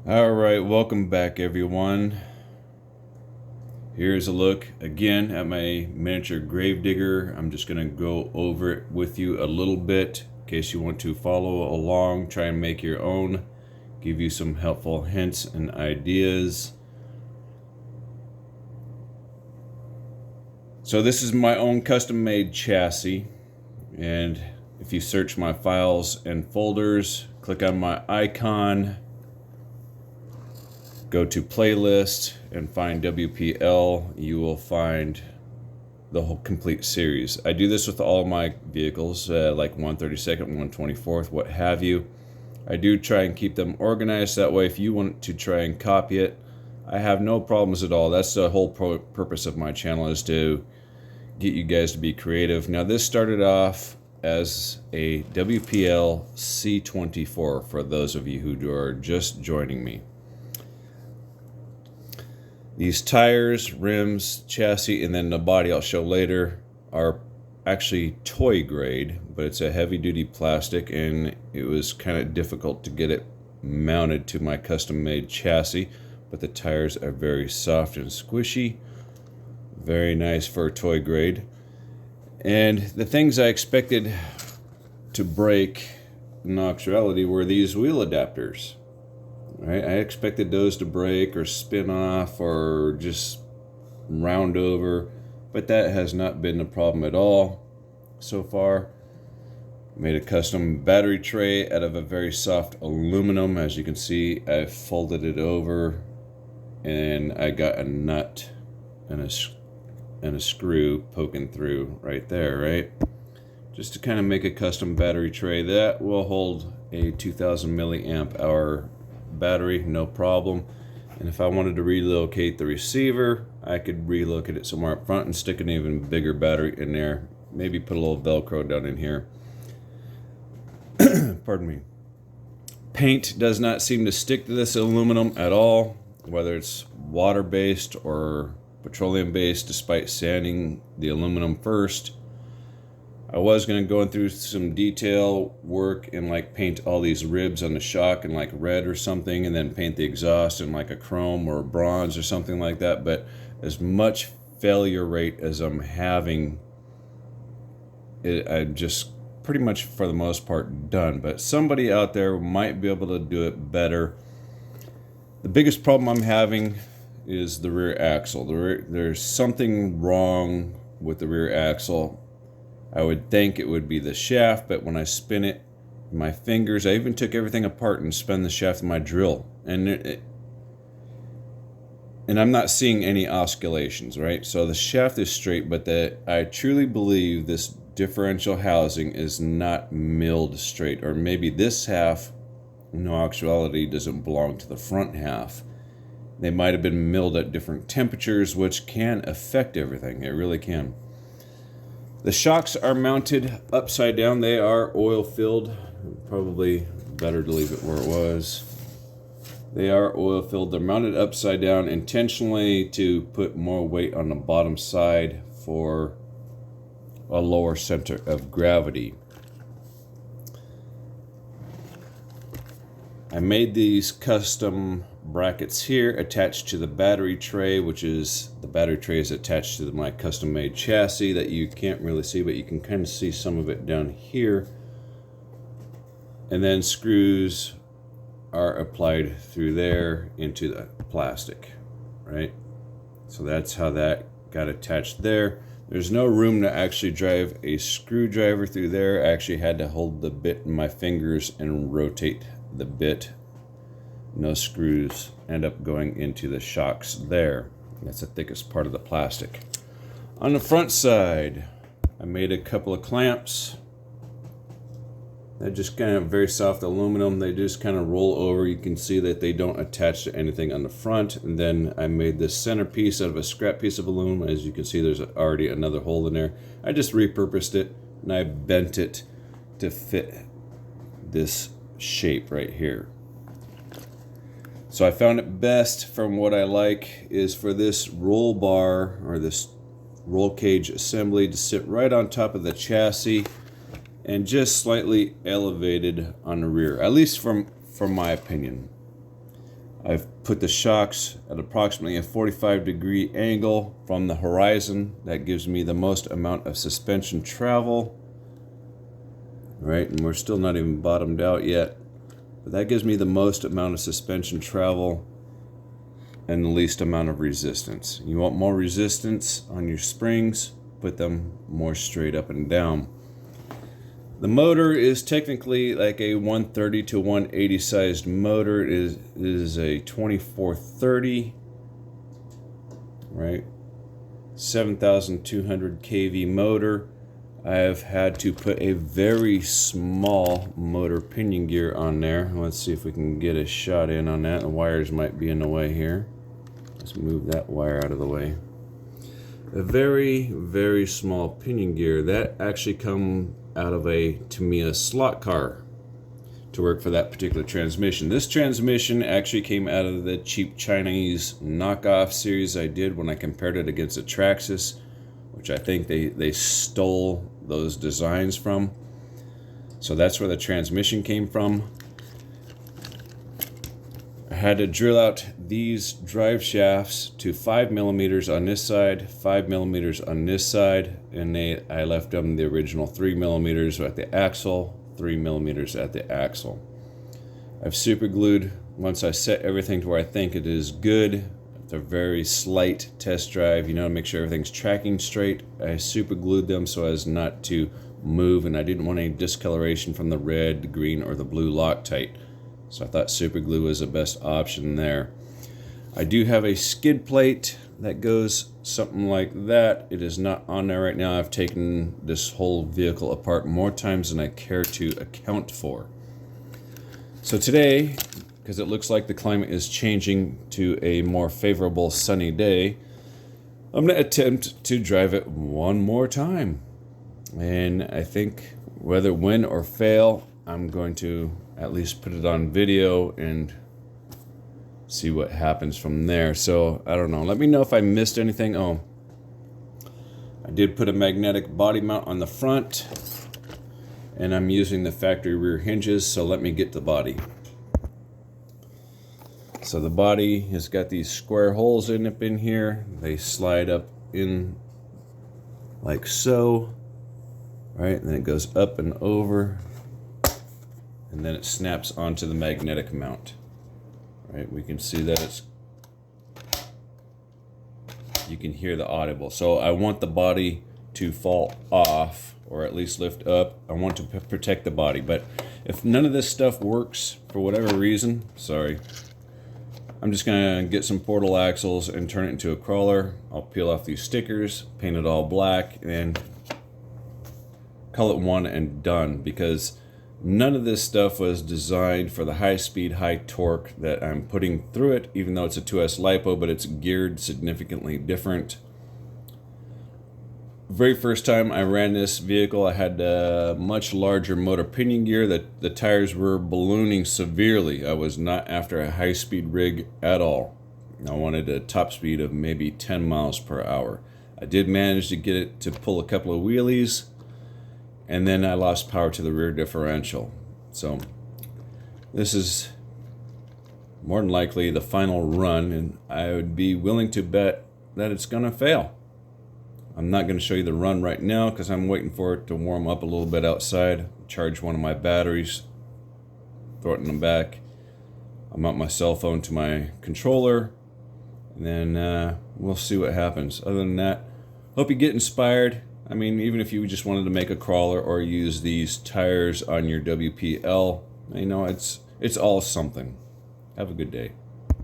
Alright, welcome back everyone. Here's a look again at my miniature gravedigger. I'm just going to go over it with you a little bit in case you want to follow along, try and make your own, give you some helpful hints and ideas. So this is my own custom-made chassis, and if you search my files and folders, click on my icon, go to playlist and find WPL, you will find the whole complete series. I do this with all my vehicles, like 132nd, 124th, what have you. I do try and keep them organized, that way if you want to try and copy it, I have no problems at all. That's the whole purpose of my channel, is to get you guys to be creative. Now this started off as a WPL C24 for those of you who are just joining me. These tires, rims, chassis, and then the body I'll show later are actually toy grade, but it's a heavy duty plastic and it was kind of difficult to get it mounted to my custom made chassis, but the tires are very soft and squishy. Very nice for a toy grade. And the things I expected to break in actuality were these wheel adapters. Right? I expected those to break or spin off or just round over, but that has not been the problem at all so far. Made a custom battery tray out of a very soft aluminum. As you can see, I folded it over and I got a nut and a screw poking through right there, right? Just to kind of make a custom battery tray that will hold a 2000 milliamp hour battery, no problem. And if I wanted to relocate the receiver, I could relocate it somewhere up front and stick an even bigger battery in there. Maybe put a little Velcro down in here. Pardon me. Paint does not seem to stick to this aluminum at all, whether it's water-based or petroleum-based, despite sanding the aluminum first. I was going to go through some detail work and like paint all these ribs on the shock in like red or something, and then paint the exhaust in like a chrome or a bronze or something like that. But as much failure rate as I'm having, I'm just pretty much for the most part done. But somebody out there might be able to do it better. The biggest problem I'm having is the rear axle. There's something wrong with the rear axle. I would think it would be the shaft, but when I spin it, my fingers, I even took everything apart and spun the shaft of my drill. And I'm not seeing any oscillations, right? So the shaft is straight, but I truly believe this differential housing is not milled straight. Or maybe this half, in actuality, doesn't belong to the front half. They might have been milled at different temperatures, which can affect everything. It really can. The shocks are mounted upside down. They are oil filled. Probably better to leave it where it was. They are oil filled. They're mounted upside down intentionally to put more weight on the bottom side for a lower center of gravity. I made these custom brackets here attached to the battery tray, which is the battery tray is attached to my custom made chassis that you can't really see, but you can kind of see some of it down here. And then screws are applied through there into the plastic, right? So that's how that got attached there. There's no room to actually drive a screwdriver through there. I actually had to hold the bit in my fingers and rotate the bit. No screws end up going into the shocks there. That's the thickest part of the plastic. On the front side, I made a couple of clamps. They're just kind of very soft aluminum. They just kind of roll over. You can see that they don't attach to anything on the front. And then I made this centerpiece out of a scrap piece of aluminum. As you can see, there's already another hole in there. I just repurposed it and I bent it to fit this shape right here. So I found it best, from what I like, is for this roll bar or this roll cage assembly to sit right on top of the chassis and just slightly elevated on the rear, at least from my opinion. I've put the shocks at approximately a 45-degree angle from the horizon. That gives me the most amount of suspension travel. Right, and we're still not even bottomed out yet. But that gives me the most amount of suspension travel and the least amount of resistance. You want more resistance on your springs, put them more straight up and down. The motor is technically like a 130 to 180 sized motor. It is a 2430, right? 7,200 kV motor. I have had to put a very small motor pinion gear on there. Let's see if we can get a shot in on that. The wires might be in the way here. Let's move that wire out of the way. A very, very small pinion gear. That actually come out of a Tamiya slot car to work for that particular transmission. This transmission actually came out of the cheap Chinese knockoff series I did when I compared it against a Traxxas, which I think they stole those designs from. So that's where the transmission came from. I had to drill out these drive shafts to 5 millimeters on this side, 5 millimeters on this side, and I left them the original 3 millimeters at the axle, 3 millimeters at the axle. I've super glued once I set everything to where I think it is good. It's a very slight test drive, to make sure everything's tracking straight. I super glued them so as not to move, and I didn't want any discoloration from the red, the green, or the blue Loctite. So I thought super glue was the best option there. I do have a skid plate that goes something like that. It is not on there right now. I've taken this whole vehicle apart more times than I care to account for. So today, because it looks like the climate is changing to a more favorable sunny day, I'm going to attempt to drive it one more time. And I think whether win or fail, I'm going to at least put it on video and see what happens from there. So I don't know. Let me know if I missed anything. Oh, I did put a magnetic body mount on the front, and I'm using the factory rear hinges. So let me get the body. So the body has got these square holes up in here. They slide up in like so, right? And then it goes up and over, and then it snaps onto the magnetic mount. Right, we can see that you can hear the audible. So I want the body to fall off, or at least lift up. I want to protect the body. But if none of this stuff works for whatever reason, sorry, I'm just gonna get some portal axles and turn it into a crawler. I'll peel off these stickers, paint it all black, and call it one and done, because none of this stuff was designed for the high speed, high torque that I'm putting through it, even though it's a 2S LiPo, but it's geared significantly different. Very first time I ran this vehicle, I had a much larger motor pinion gear. The tires were ballooning severely. I was not after a high speed rig at all. I wanted a top speed of maybe 10 miles per hour. I did manage to get it to pull a couple of wheelies, and then I lost power to the rear differential. So this is more than likely the final run, and I would be willing to bet that it's gonna fail. I'm not gonna show you the run right now because I'm waiting for it to warm up a little bit outside, charge one of my batteries, throw it in the back. I'll mount my cell phone to my controller, and then we'll see what happens. Other than that, hope you get inspired. I mean, even if you just wanted to make a crawler or use these tires on your WPL, it's all something. Have a good day.